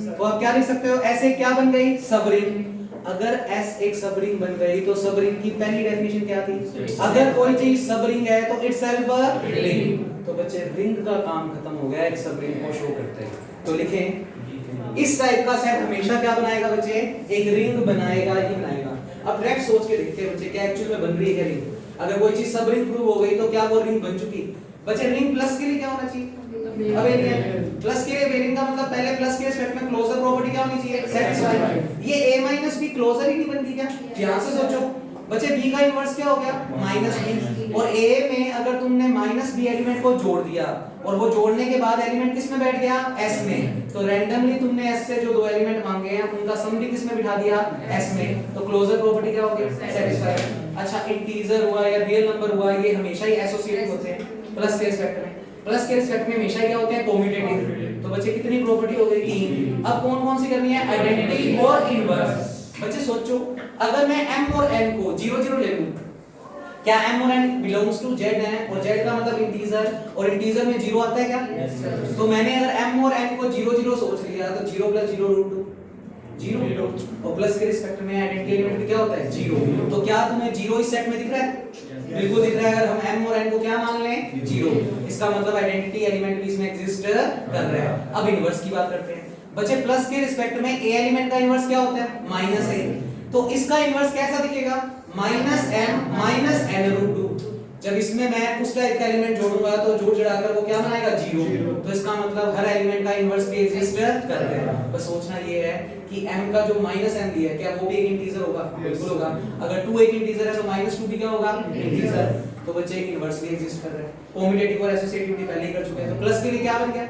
तो आप क्या लिख सकते हो, ऐसे क्या बन गई, सब रिंग। अगर S एक सब रिंग बन गई तो सब रिंग की पहली डेफिनेशन क्या थी, अगर कोई चीज सब रिंग है तो इटसेल्फ अ रिंग। तो बच्चे रिंग का काम खत्म हो गया, एक सब रिंग को शो करते हैं। तो लिखें इस टाइप का सेट हमेशा क्या बनाएगा बच्चे, एक रिंग बनाएगा ही बनाएगा। अब डायरेक्ट सोच के देखते हैं बच्चे क्या एक्चुअल में बन रही है रिंग। अगर कोई चीज सब रिंग प्रूव हो गई तो क्या वो रिंग बन चुकी। बच्चे रिंग प्लस के लिए क्या होना चाहिए, अबेलियन। प्लस के लिए बेरिंग का मतलब पहले प्लस के सेट में क्लोजर प्रॉपर्टी क्या होनी चाहिए, सेटिस्फाई। ये a माइनस b क्लोजर ही नहीं बनती क्या, ध्यान से सोचो बच्चे। b का इन्वर्स क्या हो गया, माइनस b। और a में अगर तुमने माइनस b एलिमेंट को जोड़ दिया और वो जोड़ने के बाद एलिमेंट किस में बैठ गया, s में। तो रैंडमली तुमने s से जो दो एलिमेंट मांगे हैं उनका सम भी किस में बिठा दिया, s में। तो क्लोजर प्रॉपर्टी क्या होगी, सेटिस्फाई। अच्छा इंटीजर हुआ या रियल नंबर हुआ, ये हमेशा ही एसोसिएटिव होते हैं प्लस के रिस्पेक्ट में। प्लस के रिस्पेक्ट में हमेशा क्या होते हैं, कम्यूटेटिव। तो बच्चे कितनी प्रॉपर्टी हो गई, 3। अब कौन कौन सी करनी है, आइडेंटिटी और इनवर्स। बच्चे सोचो अगर मैं m और n को 0 0 ले लूं, क्या m और n बिलोंग्स टू z है और z का मतलब इंटीजर, और इंटीजर में 0 आता है क्या, तो मैंने अगर m और n को 0 0 सोच लिया तो 0 + 0 √2 0। और प्लस के रिस्पेक्ट में आइडेंटिटी एलिमेंट क्या होता है, 0। तो क्या तुम्हें 0 इस सेट में दिख रहा है, बिल्कुल दिख रहा है। अगर हम m और n को क्या मान लें, 0, इसका मतलब आइडेंटिटी एलिमेंट भी इसमें एग्जिस्ट कर रहा है। अब इनवर्स की बात करते हैं बच्चे। प्लस के रिस्पेक्ट में a एलिमेंट का इनवर्स क्या होता है, -a। तो इसका इनवर्स कैसा दिखेगा, -m - n √2। जब इसमें मैं उस टाइप का एलिमेंट जोड़ूंगा तो जोड़ जोड़ाकर वो क्या बनाएगा, जीरो। तो इसका मतलब हर एलिमेंट का इनवर्स भी एग्जिस्ट करता है। बस सोचना ये है कि m का जो माइनस m दिया है क्या वो भी एक इंटीजर होगा, बिल्कुल होगा। अगर 2 एक इंटीजर है तो -2 भी क्या होगा, इंटीजर। तो बच्चे एक इनवर्स भी एग्जिस्ट कर रहा है। कॉम्यूटेटिव और एसोसिएटिविटी पहले ही कर चुके हैं। तो प्लस के लिए क्या बन गया,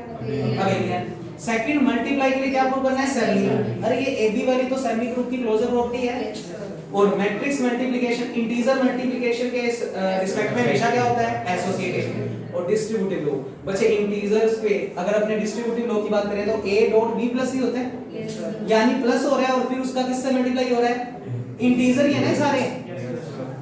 अबेलियन। सेकंड मल्टीप्लाई के लिए क्या प्रूव करना है, सेमी। अरे ये ab वाली तो सेमी ग्रुप की क्लोजर प्रॉपर्टी है। और मैट्रिक्स मल्टीप्लिकेशन इंटीजर मल्टीप्लिकेशन के रिस्पेक्ट में हमेशा क्या होता है, एसोसिएटिव। और डिस्ट्रीब्यूटिव लो बच्चे इंटीजर्स पे अगर अपने डिस्ट्रीब्यूटिव लो की बात करें तो a डॉट b प्लस ही होता है, यानी प्लस हो रहा है और फिर उसका किससे मल्टीप्लाई हो रहा है, इंटीजर ही है ना सारे।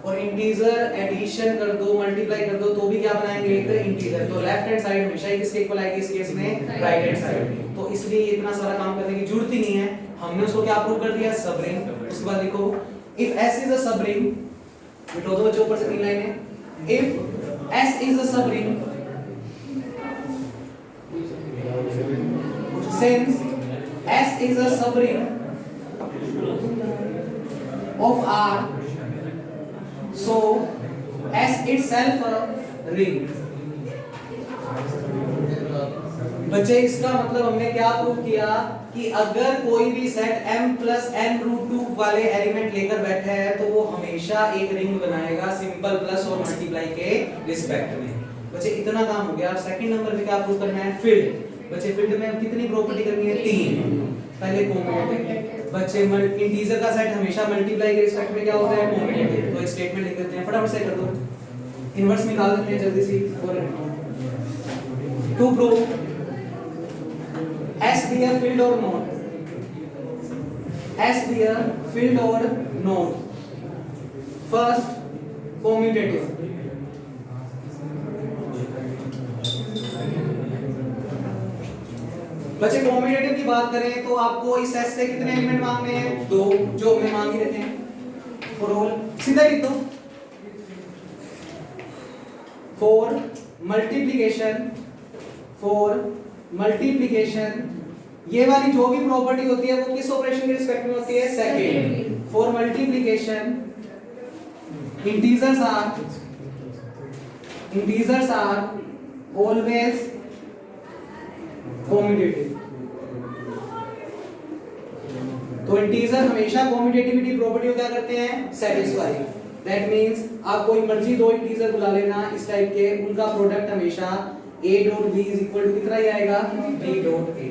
और इंटीजर एडिशन कर दो, मल्टीप्लाई कर दो तो भी क्या बनाएंगे, एक इंटीजर। तो लेफ्ट हैंड साइड हमेशा ही किसके इक्वल आएगी, इस केस में राइट हैंड साइड। तो इसलिए इतना सारा काम करने की जरूरत ही नहीं है, हमने उसको क्या प्रूव कर दिया, सब रिंग। उसके बाद लिखो if S is a subring, मिटो दो बच्चों ऊपर से 3 लाइनें। if S is a subring, since S is a subring of R, so S itself a ring। बच्चे इसका मतलब हमने क्या प्रूव किया कि अगर कोई भी set m plus n root 2 वाले एलिमेंट लेकर बैठा है तो वो हमेशा एक रिंग बनाएगा सिंपल प्लस और मल्टीप्लाई के रिस्पेक्ट में। बच्चे इतना काम हो गया। अब सेकंड नंबर पे क्या प्रूव करना है, फील्ड। बच्चे फील्ड में कितनी प्रॉपर्टी करनी है, 3। पहले कॉम्यूटेटिव। बच्चे इंटीजर का सेट हमेशा मल्टीप्लाई के रिस्पेक्ट में क्या होता है, कॉम्यूटेटिव। तो एक स्टेटमेंट लिख देते हैं, फटाफट से कर दो, इनवर्स निकाल देते हैं जल्दी से। To prove S be a field or not, S be a field or not, first commutative। बच्चे कॉम्यूटेटिव की बात करें तो आपको इस S से कितने एलिमेंट मांगने हैं, 2, जो हमने मांग ही रहते हैं। फॉर ऑल सीधा लिख दो, 4 मल्टीप्लिकेशन, ये वाली जो भी प्रॉपर्टी होती है वो किस ऑपरेशन के रिस्पेक्ट में होती है, second. For multiplication integers are always commutative. तो इंटीजर हमेशा कॉम्यूटेटिविटी प्रॉपर्टी को क्या करते हैं, सेटिस्फाई। दैट मींस आप कोई मर्जी दो इंटीजर बुला लेना इस टाइप के, उनका प्रोडक्ट हमेशा a dot b is equal to कितना ही आएगा, b डॉट a।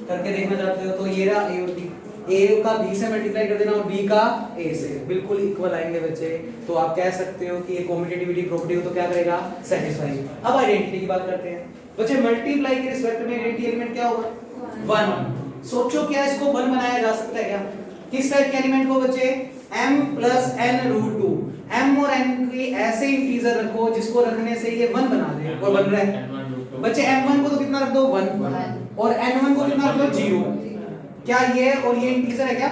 करके देखना चाहते हो तो ये रहा a और b, a का b से मल्टीप्लाई कर देना और b का a से, बिल्कुल इक्वल आएंगे बच्चे। तो आप कह सकते हो कि ये कॉम्यूटेटिविटी प्रॉपर्टी हो तो क्या करेगा, सेटिस्फाई। अब आइडेंटिटी की बात करते हैं बच्चे। मल्टीप्लाई के रिस्पेक्ट में आइडेंटिटी एलिमेंट क्या होगा, 1। सोचो क्या इसको 1 बनाया जा सकता है क्या, किस टाइप के एलिमेंट को बच्चे, m plus n root 2। m और n की ऐसे इंटीजर रखो जिसको रखने से ये 1 बना दे, और बन रहा है बच्चे। m1 को तो कितना रख दो, 1, और n1 को कितना रख दो, 0। क्या ये और ये इंटीजर है क्या,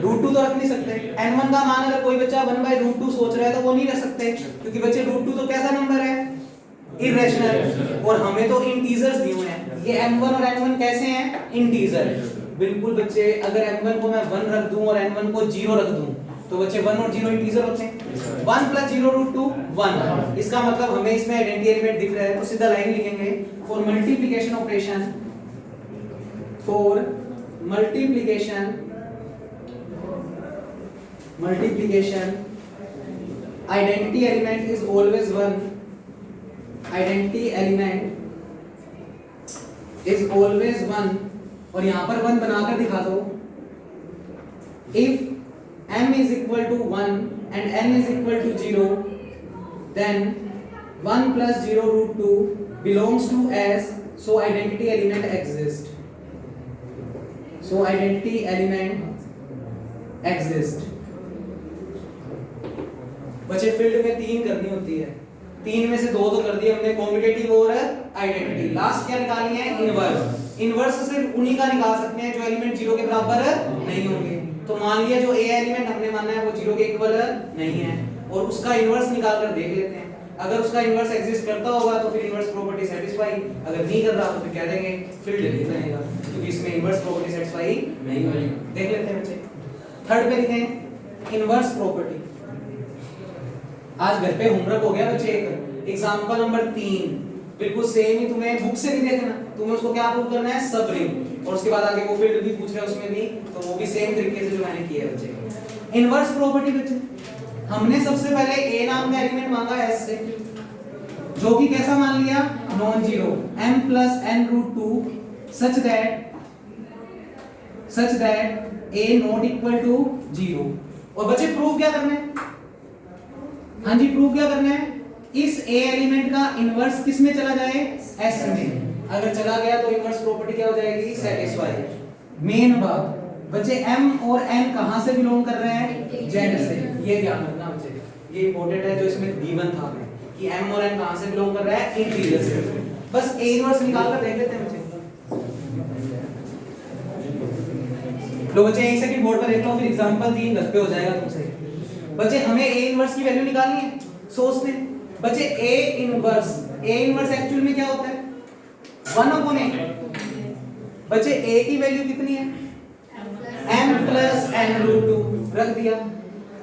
रूट 2 तो रख नहीं सकते। n1 का मान अगर कोई बच्चा 1/√2 सोच रहा है तो वो नहीं रख सकते, क्योंकि बच्चे √2 तो कैसा नंबर है, इरेशनल, और हमें तो इंटीजर्स दिए हुए हैं। ये m1 और n1 कैसे हैं, इंटीजर। बिल्कुल बच्चे, अगर m1 को मैं 1 रख दूं और n1 को 0 रख दूं तो बच्चे 1 और 0 इंटीजर होते हैं। 1 प्लस 0 रूट 2 1। इसका मतलब हमें इसमें आइडेंटिटी एलिमेंट दिख रहा है तो सीधा लाइन लिखेंगे, for multiplication operation, for multiplication identity element is always 1। Identity element is always 1, और यहां पर 1 बनाकर दिखा दो। If m is equal to 1 and n is equal to 0, then 1 plus 0 root 2 belongs to S, so identity element exists. So identity element exists. बच्चे field में 3 करनी होती है, 3 में से 2 तो कर दिए हमने, कॉम्यूटेटिव और आइडेंटिटी। लास्ट क्या निकालनी है, इनवर्स। इनवर्स सिर्फ उन्हीं का निकाल सकते हैं जो एलिमेंट 0 के बराबर नहीं होंगे। तो मान लिया जो a एलिमेंट हमने माना है वो 0 के इक्वल नहीं है, और उसका इनवर्स निकाल कर देख लेते हैं। अगर उसका इनवर्स एग्जिस्ट करता होगा तो फिर इनवर्स प्रॉपर्टी सेटिस्फाई, अगर नहीं कर रहा तो फिर कह देंगे फील्ड नहीं बनेगा, क्योंकि इसमें इनवर्स प्रॉपर्टी सेटिस्फाई नहीं होगी। देख लेते हैं बच्चे। थर्ड पे लिखें इनवर्स प्रॉपर्टी। आज घर पे होमवर्क हो गया बच्चे, एक एग्जांपल नंबर 3 बिल्कुल सेम ही तुम्हें बुक से भी देखना, तुम्हें उसको क्या प्रूव करना है, सब रिंग, और उसके बाद आगे वो फील्ड भी पूछ रहे हैं उसमें भी, तो वो भी सेम तरीके से जो मैंने किया है बच्चे। इनवर्स प्रॉपर्टी बच्चे, हमने सबसे पहले a नाम का एलिमेंट मांगा s से, जो कि कैसा मान लिया, non zero, m plus n root 2 such that a not equal to 0। और बच्चे प्रूफ क्या करना है, हाँ जी प्रूफ क्या करना है, इस a एलिमेंट का इनवर्स किस में चला जाए, s में, अगर चला गया तो इनवर्स प्रॉपर्टी क्या हो जाएगी, सेटिस्फाई। मेन बात बच्चे m और n कहां से बिलोंग कर रहे हैं, z से, ये ध्यान रखना बच्चे, ये इंपॉर्टेंट है जो इसमें गिवन था हमें कि m और n कहां से बिलोंग कर रहा है, इंटीजर से। बस a इनवर्स निकाल कर देख लेते हैं बच्चे। लो बच्चे एक सेकंड बोर्ड पर देखता हूं, फिर एग्जांपल 3 घर पे हो जाएगा तुमसे। बच्चे हमें a इनवर्स की वैल्यू निकालनी है, सोचते हैं बच्चे a इनवर्स एक्चुअल में क्या होता है, 1/a। बच्चे a की वैल्यू कितनी है, m plus n root 2 रख दिया।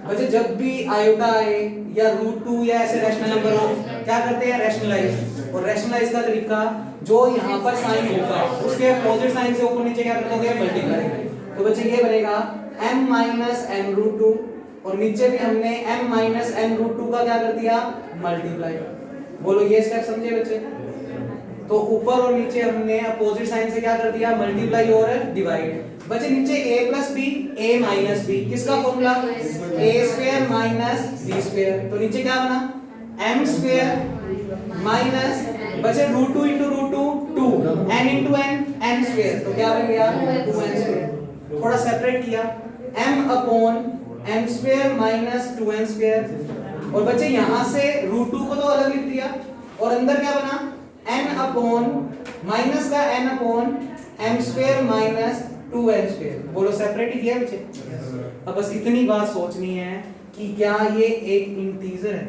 बच्चे जब भी आयोटा आए या रूट 2 या ऐसे रैशनल नंबर हो, क्या करते हैं, रैशनलाइज। और रैशनलाइज का तरीका, जो यहाँ पर साइन होगा उसके अपोजिट साइन से ऊपर नीचे क्या कर दोगे, मल्टीप्लाई। तो बच्चे ये बनेगा m minus n root 2, और नीचे भी हमने m minus n root 2 का क्या कर दिया, मल्टीप्लाई। बोलो ये स्टेप समझे बच्चे। तो ऊपर और नीचे हमने अपोजिट साइन से क्या कर दिया, मल्टीप्लाई और डिवाइड। बच्चे नीचे a plus b, a minus b, किसका formula, a square minus b square। तो नीचे क्या बना, m square minus, बच्चे root 2 into root 2 2, n into n square, तो क्या बन गया, 2n square। थोड़ा सेपरेट किया, m upon m square minus 2n square। और बच्चे यहाँ से root 2 को तो अलग लिख दिया, और अंदर क्या बना, n upon माइनस का n upon m square minus 2n square। बोलो सेपरेट ही किया बच्चे। अब बस इतनी बात सोचनी है कि क्या ये एक इंटीजर है,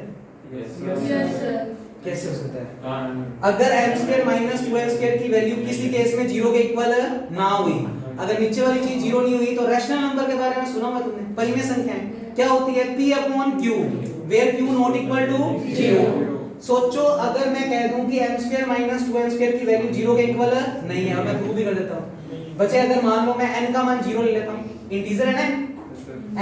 कैसे हो सकता है, अगर m square minus 2n square की वैल्यू किसी केस में 0 के इक्वल ना हुई, अगर नीचे वाली चीज 0 नहीं हुई, तो रैशनल नंबर के बारे में सुना होगा तुमने, परिमेय संख्याएं क्या होती है, p upon q, where q not equal to 0। सोचो अगर मैं कह दूं कि m square minus 2n square की वैल्यू 0 के इक्वल नहीं है, मैं प्रूव भी कर देता हूं बच्चे। अगर मान लो मैं n का मान 0 ले लेता हूं, इंटीजर है ना,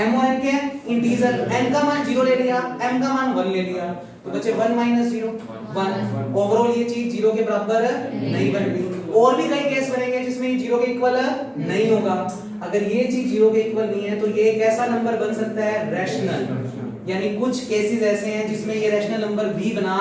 m और n के हैं इंटीजर, n का मान 0 ले लिया, m का मान 1 ले लिया, तो बच्चे 1 minus 0 1। ओवरऑल ये चीज 0 के बराबर नहीं बन रही। और भी कई केस बनेंगे जिसमें 0 के इक्वल नहीं होगा। अगर ये चीज 0 के इक्वल नहीं है, तो ये एक ऐसा नंबर बन सकता है रैशनल, यानी कुछ केसेस ऐसे हैं जिसमें ये रैशनल नंबर भी बना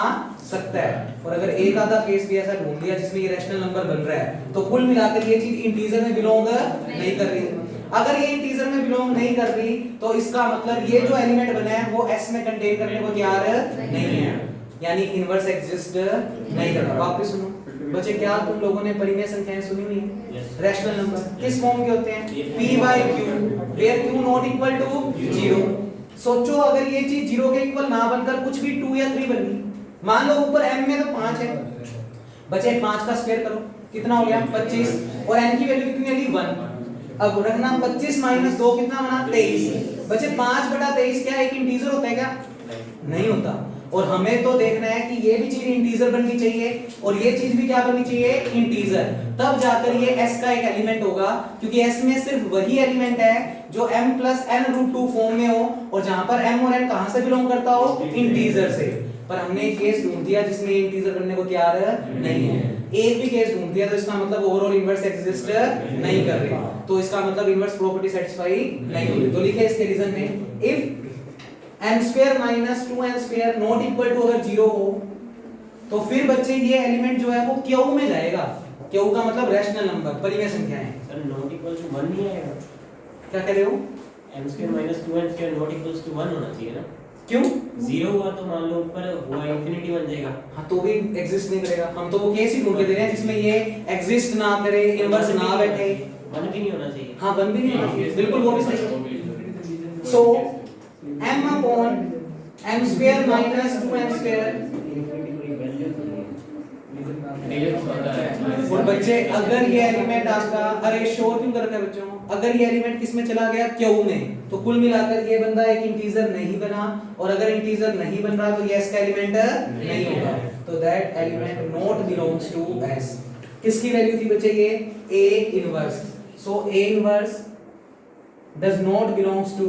सकता है। और अगर एक आधा केस भी ऐसा ढूंढ लिया जिसमें ये रैशनल नंबर बन रहा है, तो कुल मिलाकर ये चीज इंटीजर में बिलोंग नहीं कर रही। अगर ये इंटीजर में बिलोंग नहीं कर रही, तो इसका मतलब ये जो एलिमेंट बना है वो s में कंटेन करने को तैयार नहीं है, यानी इनवर्स एग्जिस्ट नहीं कर रहा। वापस सुनो बच्चे, क्या तुम लोगों ने परिमेय संख्याएं सुनी हुई है, रैशनल नंबर किस फॉर्म के होते हैं, p/q, where q not equal to 0। सोचो अगर ये चीज 0 के इक्वल ना बनकर कुछ भी 2 या 3 बन गई, मान लो ऊपर m में तो 5 है बच्चे, 5 का स्क्वायर करो कितना हो गया 25, और n की वैल्यू कितनी आई 1। अब रखना 25 माइनस 2 कितना बना 23। बच्चे 5/23 क्या एक इंटीजर होता है क्या, नहीं होता। और हमें तो देखना है कि ये भी चीज इंटीजर बननी चाहिए और ये चीज भी क्या बननी चाहिए, इंटीजर, तब जाकर ये s का एक एलिमेंट होगा, क्योंकि s में सिर्फ वही एलिमेंट है जो m plus n root 2 form में हो, और जहां पर m और n कहां से बिलोंग करता हो, इंटीजर से। पर हमने एक केस ढूंढ दिया जिसमें इंटीजर बनने को तैयार नहीं है, एक भी केस ढूंढ दिया, तो इसका मतलब ओवरऑल इनवर्स एग्जिस्ट नहीं कर रही, तो इसका मतलब इनवर्स प्रॉपर्टी सेटिस्फाई नहीं होगी। तो लिखे इसके रीजन में, if m square minus 2n square not equal to अगर 0 हो, तो फिर बच्चे ये एलिमेंट जो है वो q में जाएगा। q का मतलब रैशनल नंबर, परिमेय संख्याएं। सर नॉट इक्वल टू 1 नहीं आएगा, क्या कह रहे हो, m square minus 2n square not equals to 1 होना चाहिए ना। क्यों, 0 हुआ तो मान लो ऊपर हुआ इंफिनिटी बन जाएगा। हाँ तो भी एग्जिस्ट नहीं करेगा। हम तो वो केस ही ढूंढ के दे रहे हैं जिसमें ये एग्जिस्ट ना करे, इनवर्स ना बैठे। 1 भी नहीं होना चाहिए। हाँ 1 भी नहीं होना चाहिए, बिल्कुल वो भी सही। सो m upon m square minus 2n square और बच्चे अगर ये एलिमेंट आपका, अरे शोर क्यों करते हैं बच्चों, अगर ये एलिमेंट किस में चला गया, क्यू में, तो कुल मिलाकर ये बंदा एक इंटीजर नहीं बना, और अगर इंटीजर नहीं बन रहा तो ये एस का एलिमेंट नहीं होगा, तो that element not belongs to S. किसकी वैल्यू थी बच्चे ये, A inverse, so A inverse does not belongs to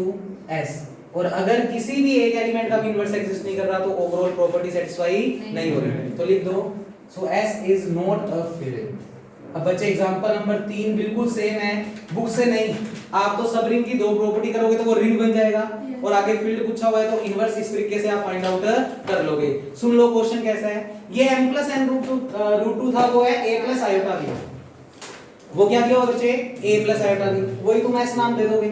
S. और अगर किसी भी एक एलिमेंट का भी इनवर्स एग्जिस्ट नहीं कर रहा तो ओवरऑल प्रॉपर्टी सेटिस्फाई नहीं हो रही, तो लिख दो so S is not a field. अब बच्चे एग्जांपल नंबर 3 बिल्कुल सेम है, बुक से नहीं, आप तो सब रिंग की दो प्रॉपर्टी करोगे तो वो रिंग बन जाएगा, और आगे फील्ड पूछा हुआ है तो इनवर्स इस तरीके से आप फाइंड आउट कर लोगे। सुन लो क्वेश्चन कैसा है, ये m + n रूट 2 था, वो है a + आयोटा b, वो क्या किया होगा बच्चे, a + आयोटा b, वही तुम एस नाम दे दोगे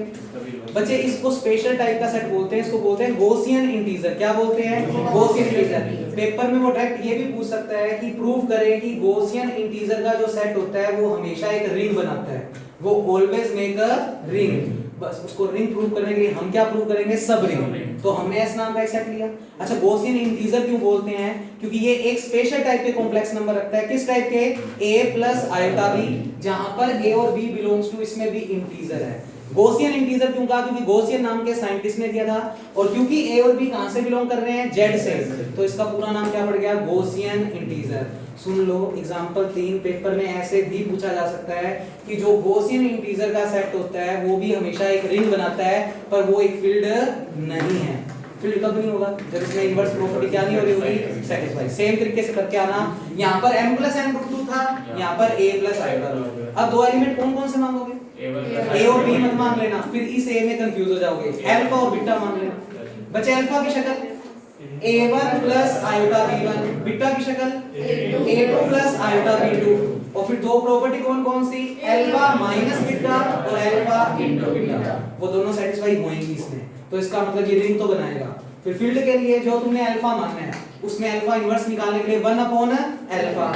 बच्चे। इसको स्पेशल टाइप का सेट बोलते हैं, इसको बोलते हैं गॉसियन इंटीजर। क्या बोलते हैं, गॉसियन इंटीजर। पेपर में वो डायरेक्ट ये भी पूछ सकता है कि प्रूव करें कि गॉसियन इंटीजर का जो सेट होता है वो हमेशा एक रिंग बनाता है, वो ऑलवेज मेक अ रिंग। बस उसको रिंग प्रूव करने के लिए हम क्या प्रूव करेंगे, सब रिंग। तो हमने एस नाम का एक सेट लिया। अच्छा, गॉसियन इंटीजर क्यों बोलते हैं, क्योंकि ये एक स्पेशल टाइप के कॉम्प्लेक्स नंबर रखता है। किस टाइप के, a + आयोटा b, जहां पर a और b बिलोंग्स टू, इसमें भी इंटीजर है। गॉसियन इंटीजर क्यों कहा, क्योंकि गॉसियन नाम के साइंटिस्ट ने दिया था, और क्योंकि a और b कहां से बिलोंग कर रहे हैं, z से, तो इसका पूरा नाम क्या पड़ गया, गॉसियन इंटीजर। सुन लो एग्जांपल 3 पेपर में ऐसे भी पूछा जा सकता है कि जो गॉसियन इंटीजर का सेट होता है वो भी हमेशा एक रिंग बनाता है, पर वो एक फील्ड नहीं है। फील्ड कब नहीं होगा, जब इसमें इनवर्स प्रॉपर्टी क्या नहीं हो रही होगी, सेटिस्फाई। सेम तरीके से करके आना, यहां पर m + n रूट 2 था, यहां पर a + आयोटा b। अब दो एलिमेंट कौन कौन से मांगोगे, a और b मत मान लेना, फिर इस a में कंफ्यूज हो जाओगे, अल्फा और बीटा मान लेना। बच्चे अल्फा की शक्ल a1 + आयोटा b1, बीटा की शक्ल a2 + आयोटा b2, और फिर दो प्रॉपर्टी कौन कौन सी, अल्फा - बीटा और अल्फा * बीटा, वो दोनों सेटिस्फाई होंगी इसमें, तो इसका मतलब ये रिंग तो बनाएगा। फिर फील्ड के लिए जो तुमने अल्फा मानना है, उसमें अल्फा इनवर्स निकालने के लिए 1/अल्फा,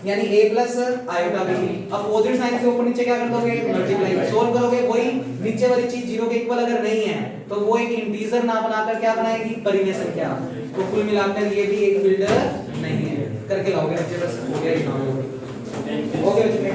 यानी a + आयोटा b। अब अपोजिट साइन से ऊपर नीचे क्या कर दोगे, मल्टीप्लाई, सोल्व करोगे, वही नीचे वाली चीज 0 के इक्वल अगर नहीं है तो वो एक इंटीजर ना बनाकर क्या बनाएगी, परिमेय संख्या। तो कुल मिलाकर ये भी एक फील्ड नहीं है। करके लाओगे बच्चे, बस हो गया काम, हो गया बच्चे।